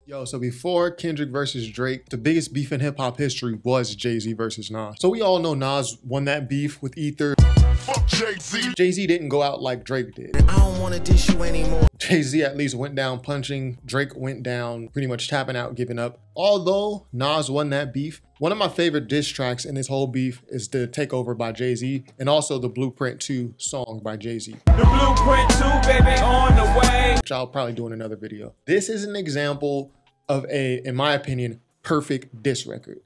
Yo, so before Kendrick versus Drake, the biggest beef in hip hop history was Jay-Z versus Nas. So we all know Nas won that beef with Ether. Fuck Jay-Z. Jay-Z didn't go out like Drake did. I don't want to dish you anymore. Jay-Z at least went down punching. Drake went down pretty much tapping out, giving up. Although Nas won that beef, one of my favorite diss tracks in this whole beef is the Takeover by Jay-Z and also the Blueprint 2 song by Jay-Z. The Blueprint 2, baby, on the way. Which I'll probably do in another video. This is an example of a, in my opinion, perfect diss record.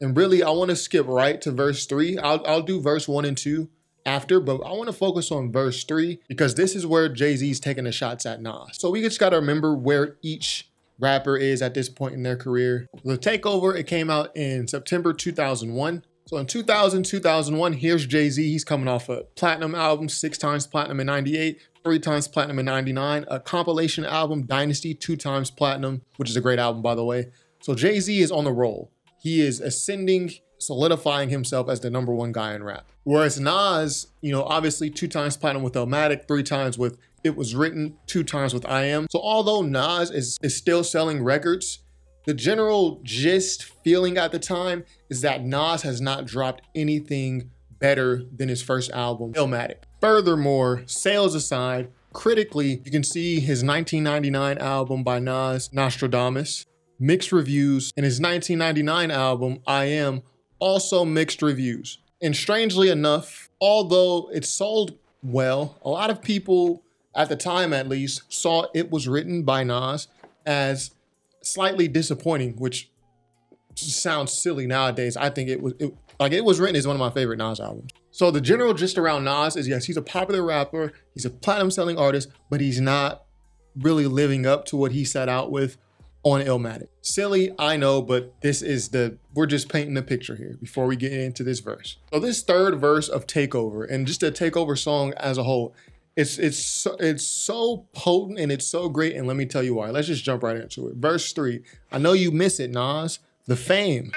And really, I want to skip right to verse 3. I'll do verse 1 and 2 after, but I want to focus on verse 3 because this is where Jay-Z's taking the shots at Nas. So we just got to remember where each rapper is at this point in their career. The Takeover, it came out in September 2001. So in 2001, here's Jay-Z. He's coming off a platinum album, 6 times platinum in 98, 3 times platinum in 99, a compilation album, Dynasty, 2 times platinum, which is a great album, by the way. So Jay-Z is on the roll. He is ascending, solidifying himself as the #1 guy in rap. Whereas Nas, you know, obviously 2 times platinum with Illmatic, 3 times with It Was Written, 2 times with I Am. So although Nas is still selling records, the general gist feeling at the time is that Nas has not dropped anything better than his first album, Illmatic. Furthermore, sales aside, critically, you can see his 1999 album by Nas, Nostradamus, mixed reviews, and his 1999 album, I Am, also mixed reviews. And strangely enough, although it sold well, a lot of people, at the time at least, saw It Was Written by Nas as slightly disappointing, which sounds silly nowadays. I think It Was Written is one of my favorite Nas albums. So the general gist around Nas is, yes, he's a popular rapper, he's a platinum selling artist, but he's not really living up to what he set out with on Illmatic. Silly, I know, but this is we're just painting the picture here before we get into this verse. So this third verse of Takeover, and just the Takeover song as a whole, it's so potent and it's so great, and let me tell you why. Let's just jump right into it. Verse 3, I know you miss it, Nas, the fame.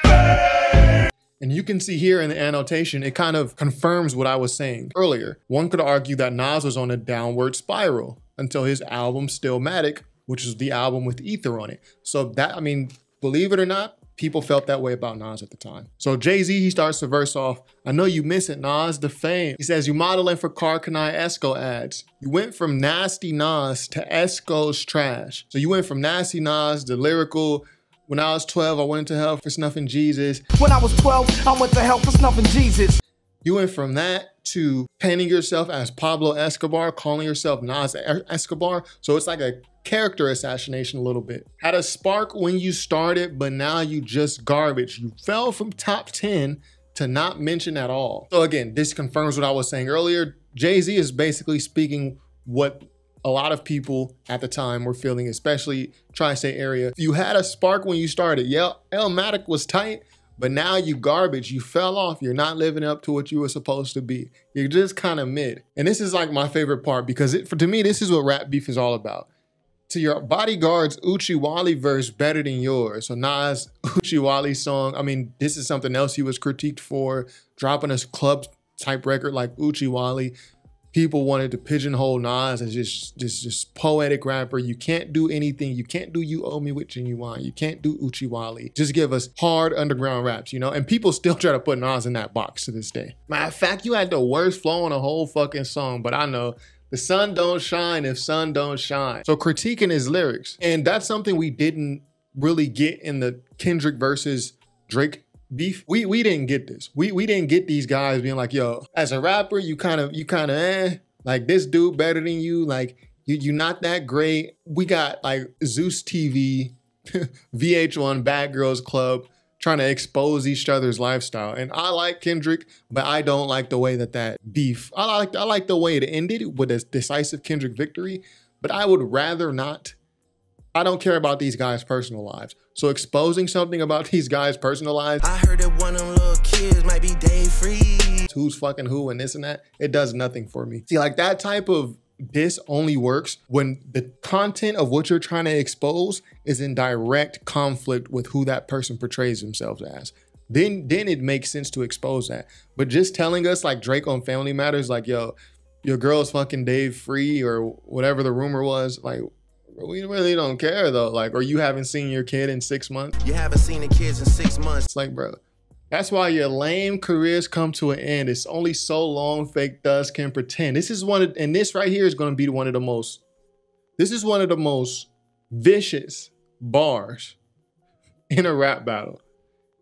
And you can see here in the annotation, it kind of confirms what I was saying earlier. One could argue that Nas was on a downward spiral until his album Stillmatic, which is the album with Ether on it. So that, I mean, believe it or not, people felt that way about Nas at the time. So Jay-Z, he starts the verse off, I know you miss it, Nas, the fame. He says, you modeling for Car Kanai Esco ads. You went from nasty Nas to Esco's trash. So you went from nasty Nas, the lyrical, when I was 12, I went to hell for snuffing Jesus. When I was 12, I went to hell for snuffing Jesus. You went from that to painting yourself as Pablo Escobar, calling yourself Nas Escobar. So it's like a character assassination a little bit. Had a spark when you started, but now you just garbage. You fell from top 10 to not mention at all. So again, this confirms what I was saying earlier. Jay-Z is basically speaking what a lot of people at the time were feeling, especially tri-state area. You had a spark when you started. Yeah, Illmatic was tight, but now you garbage. You fell off. You're not living up to what you were supposed to be. You're just kind of mid. And this is like my favorite part because to me, this is what rap beef is all about. To your bodyguard's Uchiwali verse better than yours. So Nas' Uchiwali song, I mean, this is something else he was critiqued for, dropping a club type record like Uchiwali. People wanted to pigeonhole Nas as just poetic rapper. You can't do anything. You can't do You Owe Me with Genuine. You can't do Uchiwali. Just give us hard underground raps, you know? And people still try to put Nas in that box to this day. Matter of fact, you had the worst flow on a whole fucking song, but I know the sun don't shine if sun don't shine. So critiquing his lyrics. And that's something we didn't really get in the Kendrick versus Drake beef. We didn't get this. We didn't get these guys being like, yo, as a rapper, you kind of like this dude better than you. Like you not that great. We got like Zeus TV, VH1, Bad Girls Club trying to expose each other's lifestyle. And I like Kendrick, but I don't like the way that beef, I like the way it ended with a decisive Kendrick victory, but I would rather not. I don't care about these guys' personal lives. So exposing something about these guys' personal lives. I heard that one of them little kids might be Dave Freeze. Who's fucking who and this and that. It does nothing for me. See, like that type of diss only works when the content of what you're trying to expose is in direct conflict with who that person portrays themselves as. Then it makes sense to expose that. But just telling us like Drake on Family Matters, like, yo, your girl's fucking Dave Free or whatever the rumor was, like, We really don't care though. Like, or you haven't seen your kid in 6 months. You haven't seen the kids in 6 months. It's like, bro, that's why your lame careers come to an end. It's only so long fake thugs can pretend. This is and this right here is going to be one of the most vicious bars in a rap battle.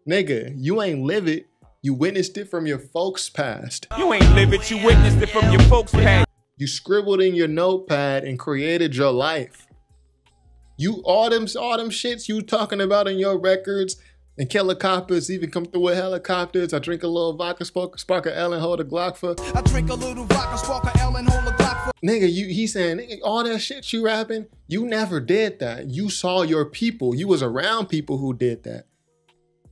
Nigga, you ain't live it. You witnessed it from your folks' past. You ain't live it, you witnessed it from your folks' past. You scribbled in your notepad and created your life. You all them shits you talking about in your records, and helicopters even come through with helicopters. I drink a little vodka, spark a L and hold a Glock for. I drink a little vodka, spark a L and hold a Glock for. Nigga, he's saying, nigga, all that shit you rapping, you never did that. You saw your people. You was around people who did that.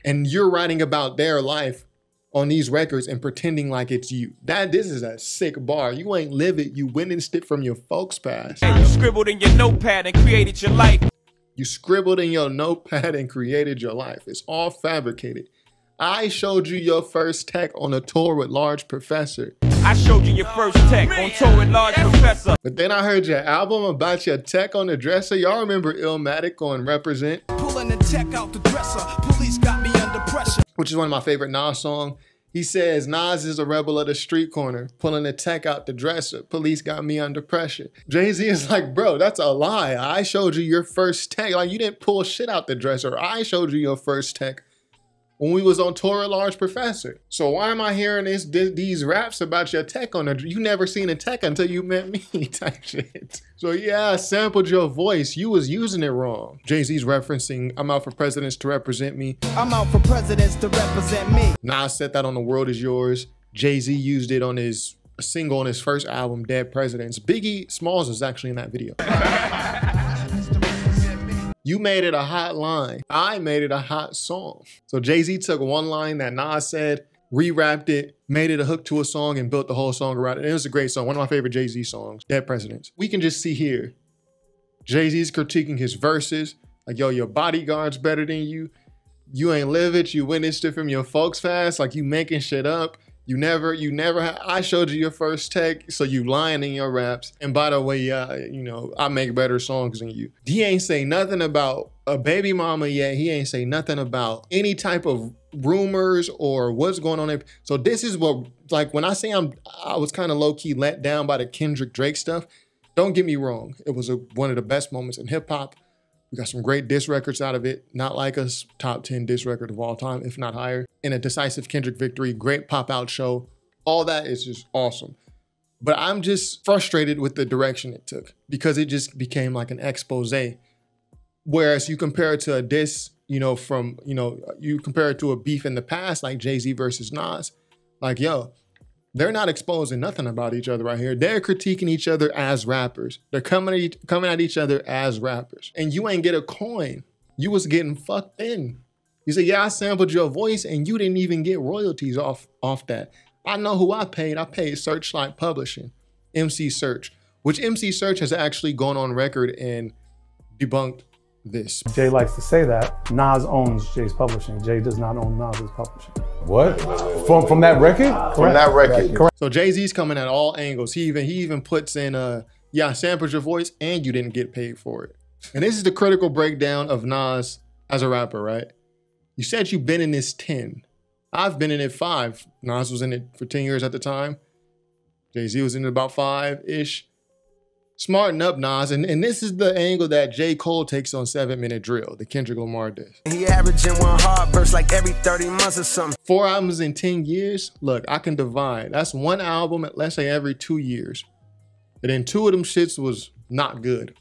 And you're writing about their life on these records and pretending like it's you. This is a sick bar. You ain't live it. You witnessed it from your folks' past. You scribbled in your notepad and created your life. You scribbled in your notepad and created your life. It's all fabricated. I showed you your first tech on a tour with Large Professor. I showed you your first tech on tour with Large Professor. But then I heard your album about your tech on the dresser. Y'all remember Illmatic on Represent? Pulling the tech out the dresser. Police got me under pressure. Which is one of my favorite Nas songs. He says, Nas is a rebel of the street corner, pulling the tech out the dresser. Police got me under pressure. Jay-Z is like, bro, that's a lie. I showed you your first tech. Like, you didn't pull shit out the dresser. I showed you your first tech when we was on tour with Large Professor. So why am I hearing these raps about your tech on you never seen a tech until you met me type shit. So yeah, I sampled your voice. You was using it wrong. Jay-Z's referencing, I'm out for presidents to represent me. I'm out for presidents to represent me. Nas said that on The World Is Yours. Jay-Z used it on a single on his first album, Dead Presidents. Biggie Smalls was actually in that video. You made it a hot line. I made it a hot song. So Jay-Z took one line that Nas said, re-rapped it, made it a hook to a song, and built the whole song around it. And it was a great song. One of my favorite Jay-Z songs, Dead Presidents. We can just see here, Jay-Z's critiquing his verses. Like, yo, your bodyguard's better than you. You ain't live it. You witnessed it from your folks fast. Like, you making shit up. You never I showed you your first tech, so you lying in your raps. And by the way, you know, I make better songs than you. He ain't say nothing about a baby mama yet. He ain't say nothing about any type of rumors or what's going on there. So this is what, like, when I say I was kind of low-key let down by the Kendrick Drake stuff, don't get me wrong. It was one of the best moments in hip hop. We got some great diss records out of it. Not Like Us, top 10 diss record of all time, if not higher. In a decisive Kendrick victory, great pop-out show. All that is just awesome. But I'm just frustrated with the direction it took because it just became like an expose. Whereas you compare it to a diss, you know, you compare it to a beef in the past, like Jay-Z versus Nas. Like, yo, they're not exposing nothing about each other right here. They're critiquing each other as rappers. They're coming at each other as rappers. And you ain't get a coin. You was getting fucked in. You say, yeah, I sampled your voice and you didn't even get royalties off that. I know who I paid. I paid Searchlight Publishing, MC Search, which MC Search has actually gone on record and debunked this. Jay likes to say that. Nas owns Jay's publishing. Jay does not own Nas's publishing. What? From that record? Correct. From that record. Correct. So Jay-Z's coming at all angles. He even puts in, yeah, I sampled your voice and you didn't get paid for it. And this is the critical breakdown of Nas as a rapper, right? You said you've been in this 10. I've been in it 5. Nas was in it for 10 years at the time. Jay-Z was in it about 5-ish. Smarten up, Nas. And this is the angle that J. Cole takes on 7 Minute Drill, the Kendrick Lamar diss. He averaging one hard verse like every 30 months or something. 4 albums in 10 years? Look, I can divide. That's one album, let's say every 2 years. And then 2 of them shits was not good.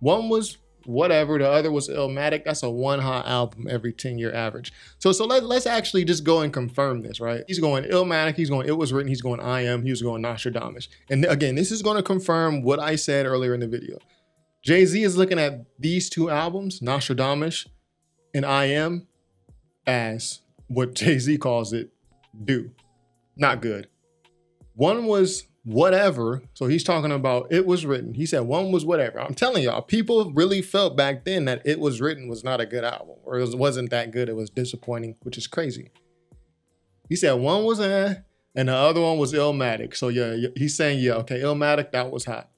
One was whatever, the other was Illmatic. That's a one hot album every 10-year average. So let's actually just go and confirm this, right? He's going Illmatic, he's going It Was Written, he's going I Am, he was going Nostradamus. And again, this is going to confirm what I said earlier in the video. Jay-Z is looking at these 2 albums, Nostradamus and I Am, as what Jay-Z calls it, not good. One was whatever. So he's talking about It Was Written. He said one was whatever. I'm telling y'all, people really felt back then that It Was Written was not a good album, or it wasn't that good. It was disappointing, which is crazy. He said one was and the other one was Illmatic. So yeah, he's saying, yeah, okay, Illmatic, that was hot.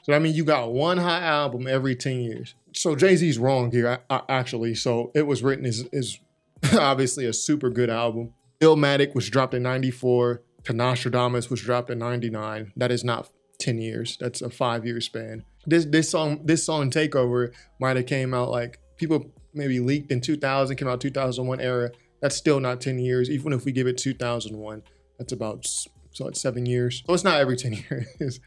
So I mean, you got one hot album every 10 years. So Jay-Z's wrong here, actually. So It Was Written is obviously a super good album. Illmatic was dropped in 94. To Nostradamus was dropped in 99. That is not 10 years. That's a 5-year span. This song Takeover might have came out like, people maybe leaked in 2000, came out 2001 era. That's still not 10 years. Even if we give it 2001, that's about, so it's 7 years. So it's not every 10 years.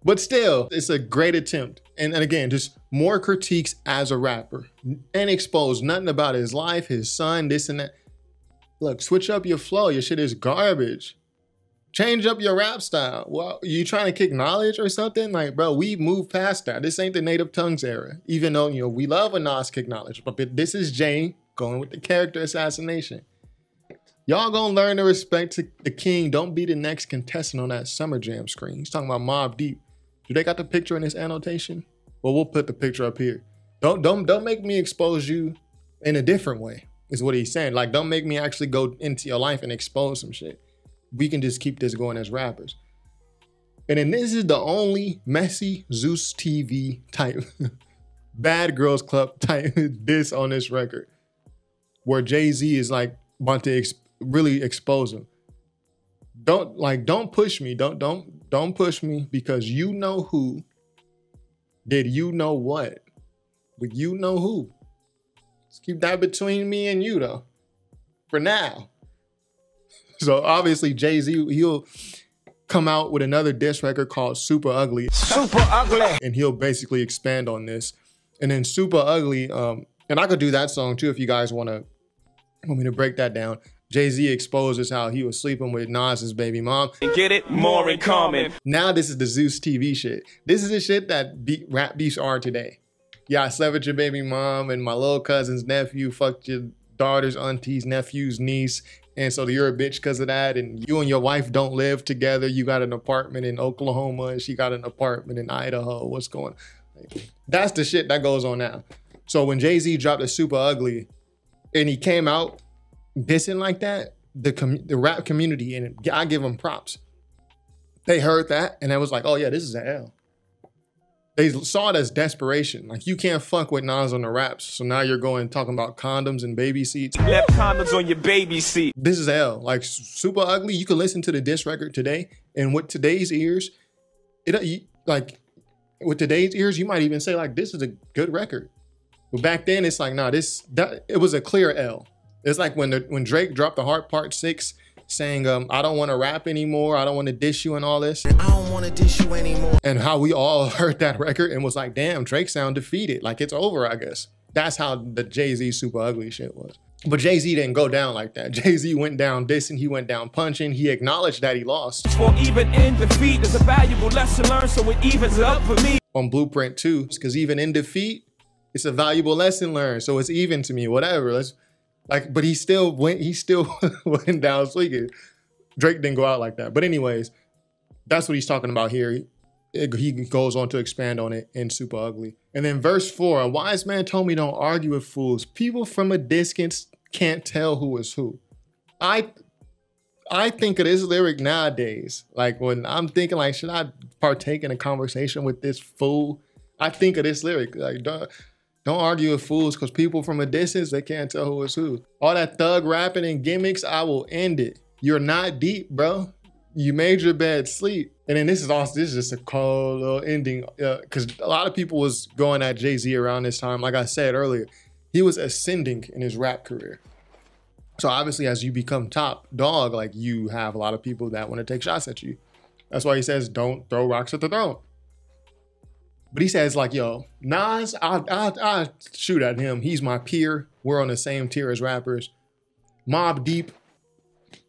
But still, it's a great attempt. And again, just more critiques as a rapper. And expose nothing about his life, his son, this and that. Look, switch up your flow. Your shit is garbage. Change up your rap style. Well, you trying to kick knowledge or something? Like, bro, we moved past that. This ain't the native tongues era. Even though, you know, we love a Nas kick knowledge. But this is Jay going with the character assassination. Y'all gonna learn to respect the king. Don't be the next contestant on that Summer Jam screen. He's talking about Mobb Deep. Do they got the picture in this annotation? Well, we'll put the picture up here. Don't make me expose you in a different way, is what he's saying. Like, don't make me actually go into your life and expose some shit. We can just keep this going as rappers. And then this is the only messy Zeus TV type, Bad Girls Club type diss on this record, where Jay-Z is like about to really expose him. Don't push me. Don't push me, because you know who did you know what. But you know who. Let's keep that between me and you though, for now. So obviously Jay-Z, he'll come out with another diss record called Supa Ugly. Super ugly. And he'll basically expand on this. And then Supa Ugly, and I could do that song too if you guys want me to break that down. Jay-Z exposes how he was sleeping with Nas's baby mom. Get it? More in common. Now this is the Zeus TV shit. This is the shit that rap beefs are today. Yeah, I slept with your baby mom and my little cousin's nephew, fucked your daughter's auntie's nephew's niece. And so you're a bitch because of that. And you and your wife don't live together. You got an apartment in Oklahoma and she got an apartment in Idaho. What's going on? That's the shit that goes on now. So when Jay-Z dropped the Supa Ugly and he came out dissing like that, the rap community, and I give them props, they heard that and they was like, oh yeah, this is an L. They saw it as desperation. Like, you can't fuck with Nas on the raps. So now you're going talking about condoms and baby seats. Left condoms on your baby seat. This is L. Like, Supa Ugly, you can listen to the diss record today, and with today's ears, with today's ears, you might even say like, this is a good record. But back then, it's like, nah, it was a clear L. It's like when Drake dropped the Heart Part 6, saying, I don't want to rap anymore. I don't want to diss you and all this. I don't want to diss you anymore. And how we all heard that record and was like, damn, Drake sound defeated. Like, it's over, I guess. That's how the Jay-Z Supa Ugly shit was. But Jay-Z didn't go down like that. Jay-Z went down dissing. He went down punching. He acknowledged that he lost. For even in defeat is a valuable lesson learned, so it evens up for me. On Blueprint 2, because even in defeat, it's a valuable lesson learned. So it's even to me, whatever. But he still went down swinging. Drake didn't go out like that. But anyways, that's what he's talking about here. He goes on to expand on it in Supa Ugly. And then verse 4, a wise man told me don't argue with fools. People from a distance can't tell who is who. I think of this lyric nowadays. Like, when I'm thinking like, should I partake in a conversation with this fool? I think of this lyric. Like, don't argue with fools, because people from a distance, they can't tell who is who. All that thug rapping and gimmicks, I will end it. You're not deep, bro. You made your bed, sleep. And then this is just a cold little ending, because a lot of people was going at Jay-Z around this time. Like I said earlier, he was ascending in his rap career. So obviously, as you become top dog, like, you have a lot of people that want to take shots at you. That's why he says, don't throw rocks at the throne. But he says, like, yo, Nas, I shoot at him. He's my peer. We're on the same tier as rappers. Mobb Deep,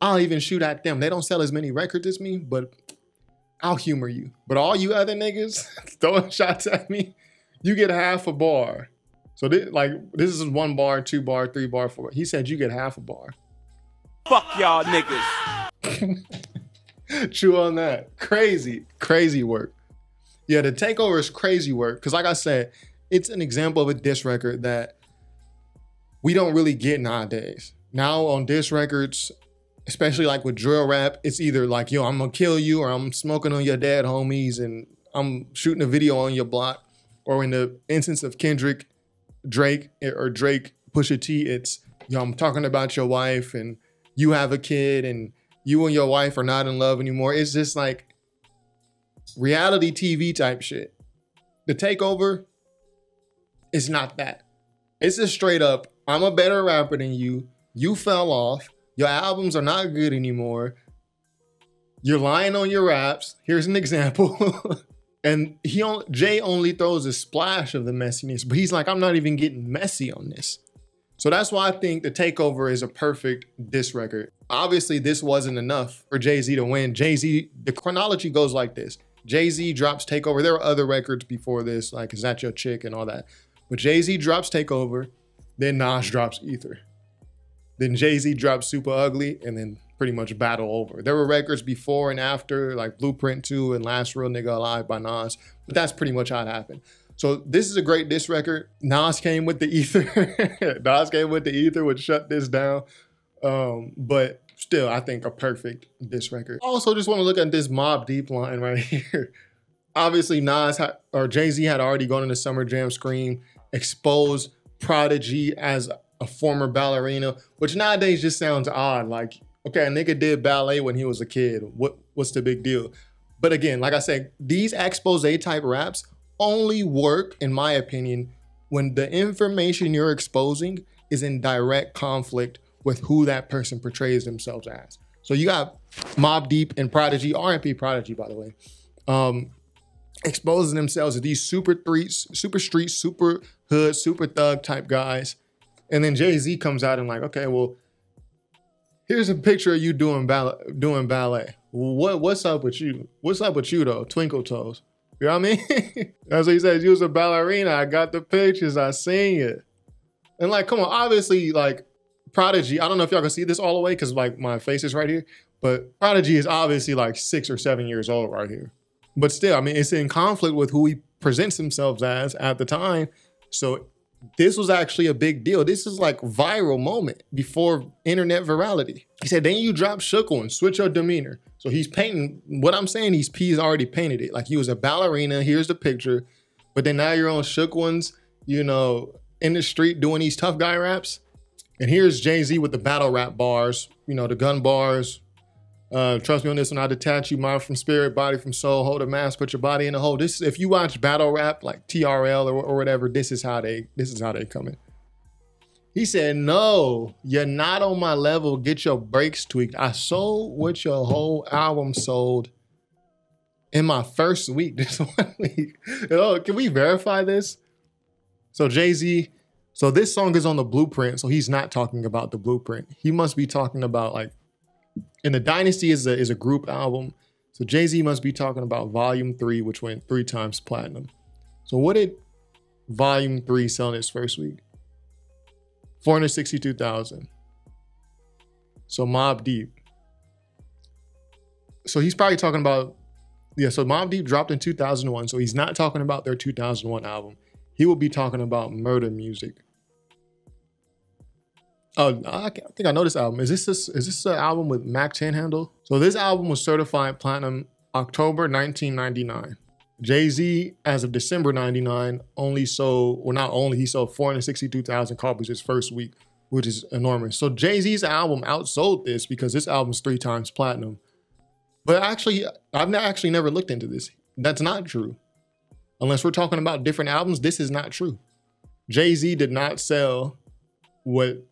I'll even shoot at them. They don't sell as many records as me, but I'll humor you. But all you other niggas throwing shots at me, you get half a bar. So this is 1 bar, 2 bar, 3 bar, 4. He said you get half a bar. Fuck y'all niggas. Chew on that. Crazy work. Yeah, the Takeover is crazy work, because like I said, it's an example of a diss record that we don't really get nowadays. Now on diss records, especially like with drill rap, it's either like, yo, I'm gonna kill you, or I'm smoking on your dead homies and I'm shooting a video on your block. Or in the instance of Kendrick, Drake, Pusha T, it's, yo, I'm talking about your wife and you have a kid and you and your wife are not in love anymore. It's just like reality TV type shit. The Takeover is not that. It's just straight up, I'm a better rapper than you. You fell off. Your albums are not good anymore. You're lying on your raps. Here's an example. And Jay only throws a splash of the messiness, but he's like, I'm not even getting messy on this. So that's why I think the Takeover is a perfect diss record. Obviously, this wasn't enough for Jay-Z to win. Jay-Z, the chronology goes like this. Jay-Z drops Takeover. There were other records before this, like Is That Your Chick and all that. But Jay-Z drops Takeover, then Nas drops Ether. Then Jay-Z drops Supa Ugly, and then pretty much battle over. There were records before and after, like Blueprint 2 and Last Real Nigga Alive by Nas, but that's pretty much how it happened. So this is a great diss record. Nas came with the Ether. Nas came with the Ether, which shut this down. But still, I think a perfect diss record. I also just want to look at this Mobb Deep line right here. Obviously, Jay-Z had already gone into Summer Jam Scream, exposed Prodigy as a former ballerina, which nowadays just sounds odd. Like, okay, a nigga did ballet when he was a kid. What's the big deal? But again, like I said, these expose type raps only work, in my opinion, when the information you're exposing is in direct conflict with who that person portrays themselves as. So you got Mobb Deep and Prodigy, R.I.P. Prodigy, by the way, exposing themselves as these super street, super hood, super thug type guys. And then Jay-Z comes out and like, okay, well, here's a picture of you doing ballet. What's up with you? What's up with you though? Twinkle toes. You know what I mean? That's what he says. You was a ballerina. I got the pictures. I seen it. And like, come on, obviously like Prodigy, I don't know if y'all can see this all the way because like my face is right here, but Prodigy is obviously like 6 or 7 years old right here. But still, I mean, it's in conflict with who he presents himself as at the time. So this was actually a big deal. This is like viral moment before internet virality. He said, then you drop Shook One, switch your demeanor. So he's painting, what I'm saying, he's already painted it. Like he was a ballerina, here's the picture. But then now you're on Shook Ones, you know, in the street doing these tough guy raps. And here's Jay-Z with the battle rap bars, you know, the gun bars. Trust me on this one, I detach you, mind from spirit, body from soul, hold a mask, put your body in a hole. This, if you watch battle rap like TRL or whatever, this is how they come in. He said, no, you're not on my level. Get your brakes tweaked. I sold what your whole album sold in my first week. This 1 week. Oh, can we verify this? So Jay-Z, so this song is on the Blueprint. So he's not talking about the Blueprint. He must be talking about like, and the Dynasty is a group album. So Jay-Z must be talking about Volume 3, which went 3 times platinum. So what did Volume 3 sell in its first week? 462,000. So Mobb Deep. So he's probably talking about, yeah, so Mobb Deep dropped in 2001. So he's not talking about their 2001 album. He will be talking about Murder Music. Oh, I think I know this album. Is this an album with Mac 10 handle? So this album was certified platinum October 1999. Jay-Z, as of December 99, only sold, well not only, he sold 462,000 copies his first week, which is enormous. So Jay-Z's album outsold this because this album's 3 times platinum. But actually, I've actually never looked into this. That's not true. Unless we're talking about different albums, this is not true. Jay-Z did not sell what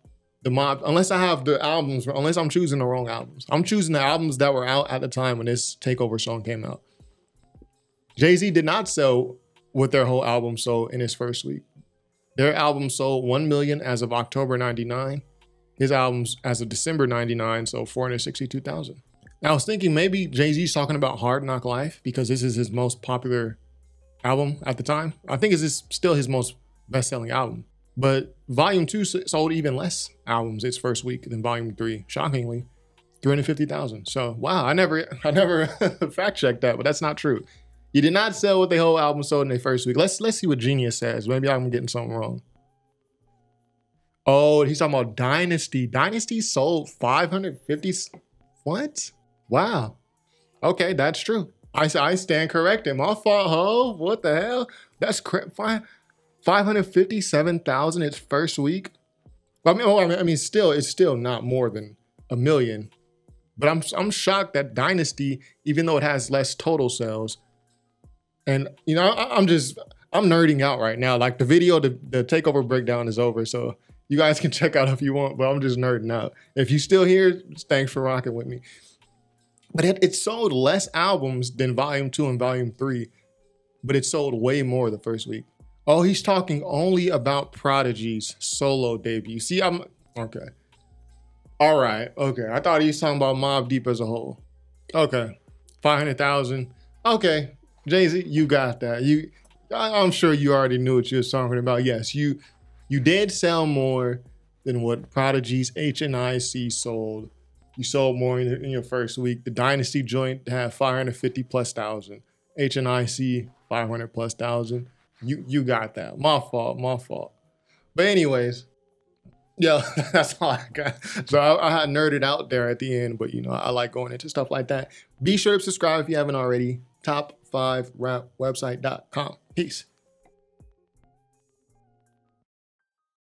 the Mob, unless I have the albums, unless I'm choosing the wrong albums. I'm choosing the albums that were out at the time when this Takeover song came out. Jay-Z did not sell what their whole album sold in his first week. Their album sold 1 million as of October 99. His albums as of December 99 sold 462,000. Now I was thinking maybe Jay-Z's talking about Hard Knock Life because this is his most popular album at the time. I think it's still his most best-selling album. But Volume 2 sold even less albums its first week than Volume 3, shockingly, 350,000. So wow, I never fact-checked that, but that's not true. He did not sell what the whole album sold in their first week. Let's see what Genius says. Maybe I'm getting something wrong. Oh, he's talking about Dynasty. Dynasty sold 550. What? Wow. Okay, that's true. I stand corrected. My fault, ho. What the hell? That's 557,000 its first week. I mean, still, it's still not more than 1 million. But I'm shocked that Dynasty, even though it has less total sales, and you know, I'm nerding out right now. Like the video, the Takeover breakdown is over, so you guys can check out if you want. But I'm just nerding out. If you still here, thanks for rocking with me. But it sold less albums than Volume 2 and Volume 3, but it sold way more the first week. Oh, he's talking only about Prodigy's solo debut. See, I'm okay. All right, okay. I thought he was talking about Mobb Deep as a whole. Okay, 500,000. Okay, Jay-Z, you got that. I'm sure you already knew what you were talking about. Yes, you did sell more than what Prodigy's HNIC sold. You sold more in your first week. The Dynasty joint had 550,000+. HNIC 500,000+. You got that. My fault. But anyways, yeah, that's all I got. So I had nerded out there at the end, but you know, I like going into stuff like that. Be sure to subscribe if you haven't already. Top5rapwebsite.com. Peace.